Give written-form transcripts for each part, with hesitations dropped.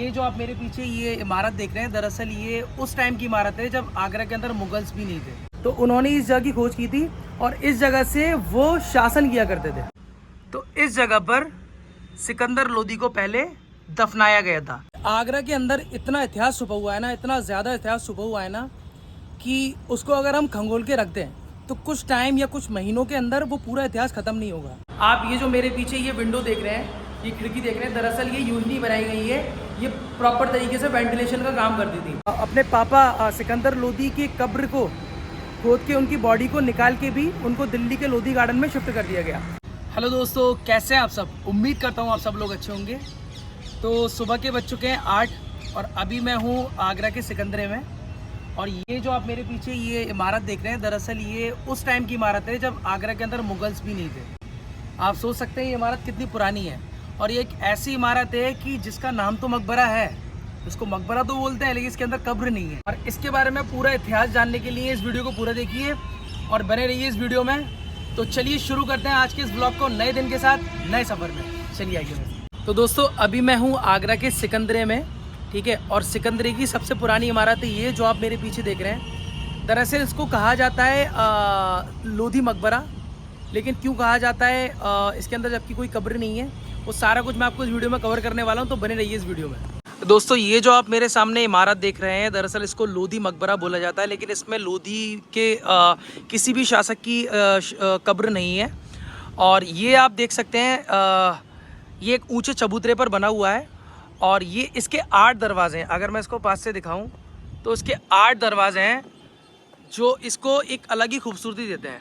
ये जो आप मेरे पीछे ये इमारत देख रहे हैं, दरअसल ये उस टाइम की इमारत है जब आगरा के अंदर मुगल्स भी नहीं थे। तो उन्होंने इस जगह की खोज की थी और इस जगह से वो शासन किया करते थे। तो इस जगह पर सिकंदर लोदी को पहले दफनाया गया था। आगरा के अंदर इतना इतिहास छुपा हुआ है ना, इतना ज़्यादा इतिहास छुपा हुआ है ना कि उसको अगर हम खंगोल के रख दें तो कुछ टाइम या कुछ महीनों के अंदर वो पूरा इतिहास ख़त्म नहीं होगा। आप ये जो मेरे पीछे ये विंडो देख रहे हैं, ये खिड़की देख रहे हैं, दरअसल ये यूं ही नहीं बनाई गई है, ये प्रॉपर तरीके से वेंटिलेशन का काम करती थी। अपने पापा सिकंदर लोदी की कब्र को खोद के उनकी बॉडी को निकाल के भी उनको दिल्ली के लोधी गार्डन में शिफ्ट कर दिया गया। हेलो दोस्तों, कैसे हैं आप सब? उम्मीद करता हूँ आप सब लोग अच्छे होंगे। तो सुबह के बज चुके हैं 8 और अभी मैं हूँ आगरा के सिकंदरे में। और ये जो आप मेरे पीछे ये इमारत देख रहे हैं, दरअसल ये उस टाइम की इमारत है जब आगरा के अंदर मुगल्स भी नहीं थे। आप सोच सकते हैं ये इमारत कितनी पुरानी है। और ये एक ऐसी इमारत है कि जिसका नाम तो मकबरा है, उसको मकबरा तो बोलते हैं, लेकिन इसके अंदर कब्र नहीं है। और इसके बारे में पूरा इतिहास जानने के लिए इस वीडियो को पूरा देखिए और बने रहिए इस वीडियो में। तो चलिए शुरू करते हैं आज के इस ब्लॉग को नए दिन के साथ, नए सफ़र में। चलिए आइए। तो दोस्तों, अभी मैं हूँ आगरा के सिकंदरे में, ठीक है। और सिकंदरे की सबसे पुरानी इमारत है ये जो आप मेरे पीछे देख रहे हैं। दरअसल इसको कहा जाता है लोधी मकबरा। लेकिन क्यों कहा जाता है इसके अंदर जबकि कोई कब्र नहीं है, वो सारा कुछ मैं आपको इस वीडियो में कवर करने वाला हूँ। तो बने रहिए इस वीडियो में। दोस्तों, ये जो आप मेरे सामने इमारत देख रहे हैं, दरअसल इसको लोधी मकबरा बोला जाता है। लेकिन इसमें लोधी के किसी भी शासक की कब्र नहीं है। और ये आप देख सकते हैं, ये एक ऊंचे चबूतरे पर बना हुआ है और ये इसके 8 दरवाजे हैं। अगर मैं इसको पास से दिखाऊं तो इसके 8 दरवाजे हैं जो इसको एक अलग ही खूबसूरती देते हैं,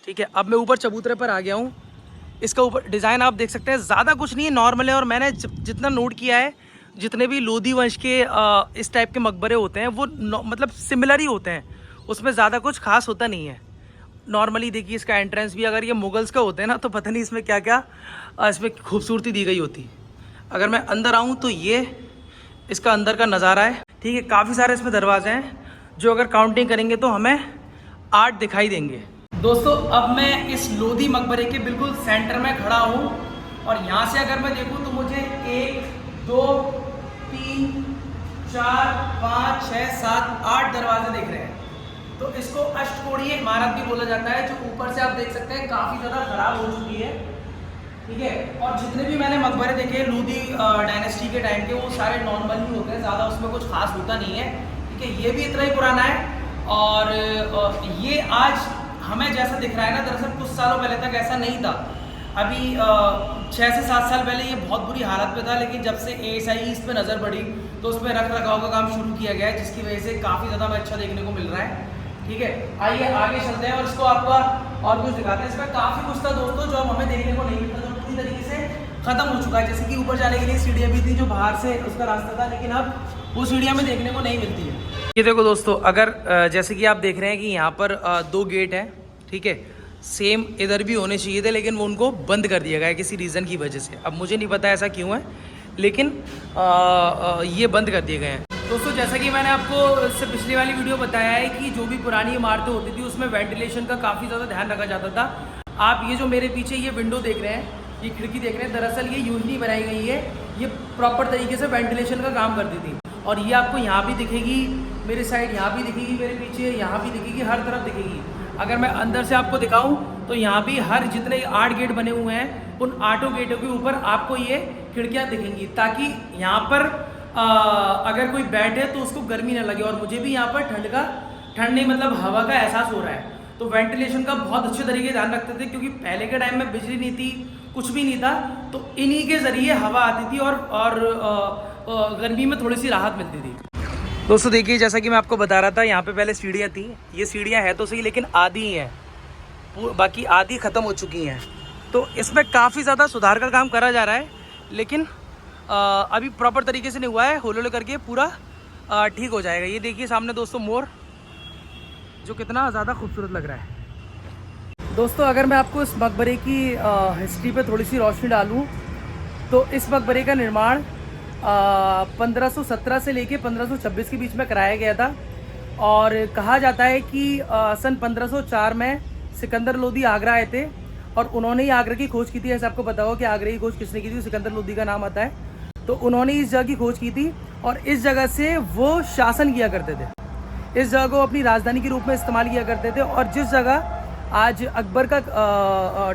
ठीक है। अब मैं ऊपर चबूतरे पर आ गया हूँ। इसका ऊपर डिज़ाइन आप देख सकते हैं, ज़्यादा कुछ नहीं है, नॉर्मल है। और मैंने जितना नोट किया है, जितने भी लोधी वंश के इस टाइप के मकबरे होते हैं वो मतलब सिमिलर ही होते हैं, उसमें ज़्यादा कुछ खास होता नहीं है। नॉर्मली देखिए इसका एंट्रेंस भी, अगर ये मुगल्स का होते हैं ना तो पता नहीं इसमें क्या क्या इसमें खूबसूरती दी गई होती। अगर मैं अंदर आऊँ तो ये इसका अंदर का नज़ारा है, ठीक है। काफ़ी सारे इसमें दरवाजे हैं जो अगर काउंटिंग करेंगे तो हमें 8 दिखाई देंगे। दोस्तों, अब मैं इस लोधी मकबरे के बिल्कुल सेंटर में खड़ा हूँ और यहाँ से अगर मैं देखूँ तो मुझे 1 2 3 4 5 6 7 8 दरवाजे दिख रहे हैं। तो इसको अष्टकोणीय इमारत भी बोला जाता है, जो ऊपर से आप देख सकते हैं काफ़ी ज़्यादा खराब हो चुकी है, ठीक है। और जितने भी मैंने मकबरे देखे लोधी डायनेस्टी के टाइम के, वो सारे नॉर्मल ही होते हैं, ज़्यादा उसमें कुछ खास होता नहीं है, ठीक है। ये भी इतना ही पुराना है। और ये आज हमें जैसा दिख रहा है ना, दरअसल कुछ सालों पहले तक ऐसा नहीं था। अभी 6 से 7 साल पहले ये बहुत बुरी हालत में था, लेकिन जब से ASI इस पर नज़र पड़ी तो उसमें रख रखाव का काम शुरू किया गया है, जिसकी वजह से काफ़ी ज़्यादा हमें अच्छा देखने को मिल रहा है, ठीक है। आइए आगे चलते हैं और इसको आपका और कुछ दिखाते हैं। इसमें काफ़ी कुछ था दोस्तों जो हमें देखने को नहीं मिलता, जो पूरी तरीके से ख़त्म हो चुका है। जैसे कि ऊपर जाने के लिए सीढ़ियाँ भी थी जो बाहर से उसका रास्ता था, लेकिन अब वो सीढ़ियाँ में देखने को नहीं मिलती है। ये देखो दोस्तों, अगर जैसे कि आप देख रहे हैं कि यहाँ पर 2 गेट हैं, ठीक है। सेम इधर भी होने चाहिए थे, लेकिन वो उनको बंद कर दिया गया है किसी रीज़न की वजह से। अब मुझे नहीं पता ऐसा क्यों है, लेकिन ये बंद कर दिए गए हैं। दोस्तों, जैसा कि मैंने आपको इससे पिछली वाली वीडियो बताया है कि जो भी पुरानी इमारतें होती थी उसमें वेंटिलेशन का काफ़ी ज़्यादा ध्यान रखा जाता था। आप ये जो मेरे पीछे ये विंडो देख रहे हैं, ये खिड़की देख रहे हैं, दरअसल ये यूं ही नहीं बनाई गई है, ये प्रॉपर तरीके से वेंटिलेशन का काम करती थी। और ये आपको यहाँ भी दिखेगी, मेरे साइड यहाँ भी दिखेगी, मेरे पीछे यहाँ भी दिखेगी, हर तरफ दिखेगी। अगर मैं अंदर से आपको दिखाऊं तो यहाँ भी हर जितने 8 गेट बने हुए हैं, उन 8 गेटों के ऊपर आपको ये खिड़कियाँ दिखेंगी, ताकि यहाँ पर अगर कोई बैठे तो उसको गर्मी ना लगे। और मुझे भी यहाँ पर ठंड नहीं मतलब हवा का एहसास हो रहा है। तो वेंटिलेशन का बहुत अच्छे तरीके से ध्यान रखते थे, क्योंकि पहले के टाइम में बिजली नहीं थी, कुछ भी नहीं था, तो इन्हीं के ज़रिए हवा आती थी और गर्मी में थोड़ी सी राहत मिलती थी। दोस्तों देखिए, जैसा कि मैं आपको बता रहा था, यहाँ पे पहले सीढ़ियाँ थी। ये सीढ़ियाँ हैं तो सही, लेकिन आधी ही हैं, बाकी आधी ख़त्म हो चुकी हैं। तो इसमें काफ़ी ज़्यादा सुधार का काम करा जा रहा है, लेकिन अभी प्रॉपर तरीके से नहीं हुआ है। हौले करके पूरा ठीक हो जाएगा। ये देखिए सामने दोस्तों मोर, जो कितना ज़्यादा खूबसूरत लग रहा है। दोस्तों, अगर मैं आपको इस मकबरे की हिस्ट्री पे थोड़ी सी रोशनी डालूँ तो इस मकबरे का निर्माण 1517 से लेके 1526 के बीच में कराया गया था। और कहा जाता है कि सन 1504 में सिकंदर लोदी आगरा आए थे और उन्होंने ही आगरा की खोज की थी। ऐसा आपको पता होगा कि आगरा की खोज किसने की थी, सिकंदर लोदी का नाम आता है। तो उन्होंने इस जगह की खोज की थी और इस जगह से वो शासन किया करते थे। इस जगह को अपनी राजधानी के रूप में इस्तेमाल किया करते थे। और जिस जगह आज अकबर का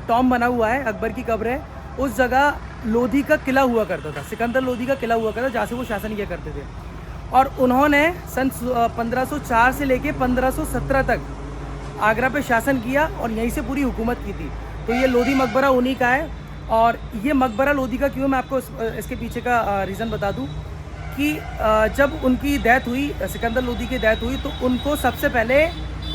टॉम बना हुआ है, अकबर की कब्र है, उस जगह लोधी का किला हुआ करता था, सिकंदर लोधी का किला हुआ करता था, जहाँ से वो शासन किया करते थे। और उन्होंने सन 1504 से लेके 1517 तक आगरा पे शासन किया और यहीं से पूरी हुकूमत की थी। तो ये लोधी मकबरा उन्हीं का है। और ये मकबरा लोधी का क्यों, मैं आपको इसके पीछे का रीज़न बता दूं कि जब उनकी डेथ हुई, सिकंदर लोधी की डेथ हुई, तो उनको सबसे पहले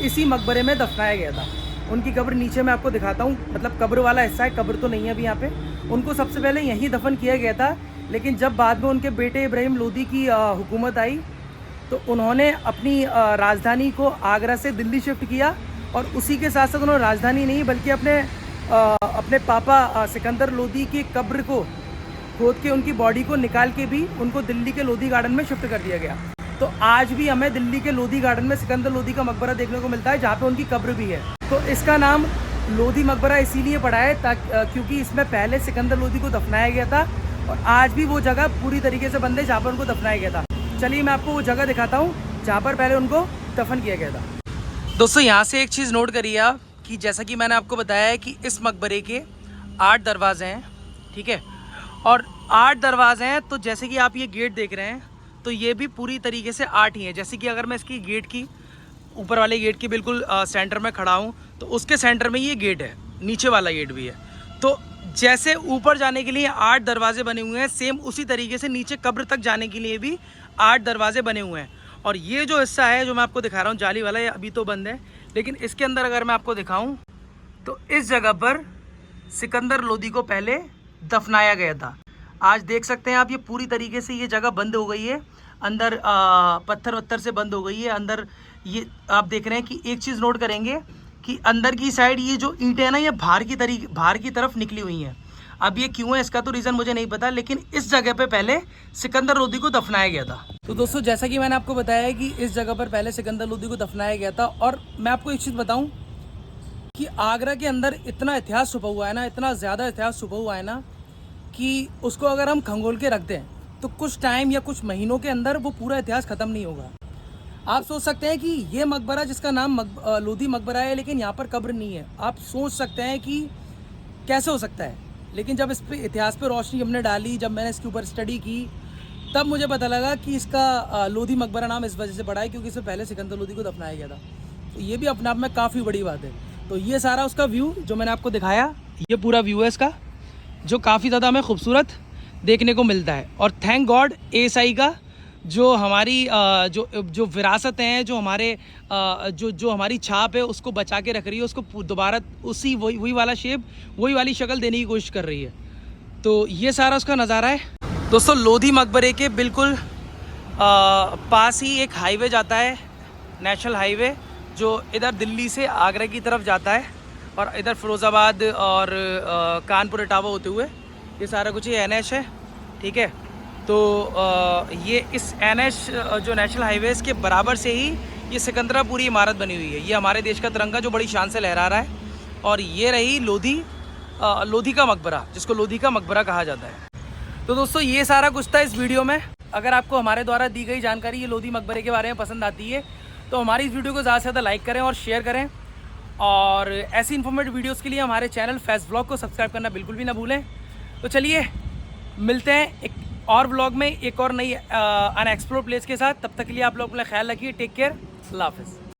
इसी मकबरे में दफनाया गया था। उनकी कब्र नीचे मैं आपको दिखाता हूँ, मतलब कब्र वाला हिस्सा है, कब्र तो नहीं है अभी यहाँ पे। उनको सबसे पहले यहीं दफन किया गया था। लेकिन जब बाद में उनके बेटे इब्राहिम लोधी की हुकूमत आई तो उन्होंने अपनी राजधानी को आगरा से दिल्ली शिफ्ट किया। और उसी के साथ साथ उन्होंने राजधानी नहीं बल्कि अपने पापा सिकंदर लोधी की कब्र को खोद के उनकी बॉडी को निकाल के भी उनको दिल्ली के लोधी गार्डन में शिफ्ट कर दिया गया। तो आज भी हमें दिल्ली के लोधी गार्डन में सिकंदर लोधी का मकबरा देखने को मिलता है, जहाँ पे उनकी कब्र भी है। तो इसका नाम लोधी मकबरा इसीलिए पड़ा है क्योंकि इसमें पहले सिकंदर लोधी को दफनाया गया था और आज भी वो जगह पूरी तरीके से बंद है जहाँ पर उनको दफनाया गया था। चलिए मैं आपको वो जगह दिखाता हूँ जहाँ पर पहले उनको दफन किया गया था। दोस्तों यहाँ से एक चीज़ नोट करिए आप कि जैसा कि मैंने आपको बताया है कि इस मकबरे के 8 दरवाजे हैं, ठीक है, और 8 दरवाजे हैं। तो जैसे कि आप ये गेट देख रहे हैं तो ये भी पूरी तरीके से 8 ही है। जैसे कि अगर मैं इसकी गेट की ऊपर वाले गेट की बिल्कुल सेंटर में खड़ा हूँ तो उसके सेंटर में ये गेट है, नीचे वाला गेट भी है। तो जैसे ऊपर जाने के लिए 8 दरवाजे बने हुए हैं, सेम उसी तरीके से नीचे कब्र तक जाने के लिए भी 8 दरवाजे बने हुए हैं। और ये जो हिस्सा है जो मैं आपको दिखा रहा हूँ जाली वाला, ये अभी तो बंद है, लेकिन इसके अंदर अगर मैं आपको दिखाऊँ तो इस जगह पर सिकंदर लोधी को पहले दफनाया गया था। आज देख सकते हैं आप ये पूरी तरीके से ये जगह बंद हो गई है, अंदर पत्थर वत्थर से बंद हो गई है। अंदर ये आप देख रहे हैं कि एक चीज़ नोट करेंगे कि अंदर की साइड ये जो ईंटें हैं ना, ये बाहर की तरफ निकली हुई हैं। अब ये क्यों है इसका तो रीज़न मुझे नहीं पता, लेकिन इस जगह पे पहले सिकंदर लोधी को दफनाया गया था। तो दोस्तों जैसा कि मैंने आपको बताया है कि इस जगह पर पहले सिकंदर लोधी को दफनाया गया था। और मैं आपको एक चीज़ बताऊँ कि आगरा के अंदर इतना इतिहास छुपा हुआ है ना, इतना ज़्यादा इतिहास छुपा हुआ है ना, कि उसको अगर हम खंगोल के रख दें तो कुछ टाइम या कुछ महीनों के अंदर वो पूरा इतिहास ख़त्म नहीं होगा। आप सोच सकते हैं कि ये मकबरा जिसका नाम लोधी मकबरा है, लेकिन यहाँ पर कब्र नहीं है। आप सोच सकते हैं कि कैसे हो सकता है, लेकिन जब इस पे इतिहास पे रोशनी हमने डाली, जब मैंने इसके ऊपर स्टडी की, तब मुझे पता लगा कि इसका लोधी मकबरा नाम इस वजह से पड़ा है क्योंकि इससे पहले सिकंदर लोधी को दफनाया गया था। तो ये भी अपने आप में काफ़ी बड़ी बात है। तो ये सारा उसका व्यू जो मैंने आपको दिखाया, ये पूरा व्यू है इसका, जो काफ़ी ज़्यादा हमें खूबसूरत देखने को मिलता है। और थैंक गॉड ASI का जो हमारी जो विरासत हैं, जो हमारे जो हमारी छाप है उसको बचा के रख रही है, उसको दोबारा उसी वही वाला शेप, वही वाली शक्ल देने की कोशिश कर रही है। तो ये सारा उसका नज़ारा है। दोस्तों लोधी मकबरे के बिल्कुल पास ही एक हाईवे जाता है, नेशनल हाईवे, जो इधर दिल्ली से आगरा की तरफ जाता है और इधर फिरोज़ाबाद और कानपुर इटावा होते हुए ये सारा कुछ ये NH है, ठीक है। तो ये इस NH जो नेशनल हाईवे इसके बराबर से ही ये सिकंदरापुरी इमारत बनी हुई है। ये हमारे देश का तिरंगा जो बड़ी शान से लहरा रहा है। और ये रही लोधी का मकबरा, जिसको लोधी का मकबरा कहा जाता है। तो दोस्तों ये सारा कुछ था इस वीडियो में। अगर आपको हमारे द्वारा दी गई जानकारी ये लोधी मकबरे के बारे में पसंद आती है तो हमारी इस वीडियो को ज़्यादा से ज़्यादा लाइक करें और शेयर करें। और ऐसी इन्फॉर्मेटिव वीडियोस के लिए हमारे चैनल फैज़ व्लॉग को सब्सक्राइब करना बिल्कुल भी ना भूलें। तो चलिए मिलते हैं एक और व्लॉग में एक और नई अनएक्सप्लोर्ड प्लेस के साथ। तब तक के लिए आप लोग अपना ख्याल रखिए। टेक केयर, अल्लाह हाफ़िज़।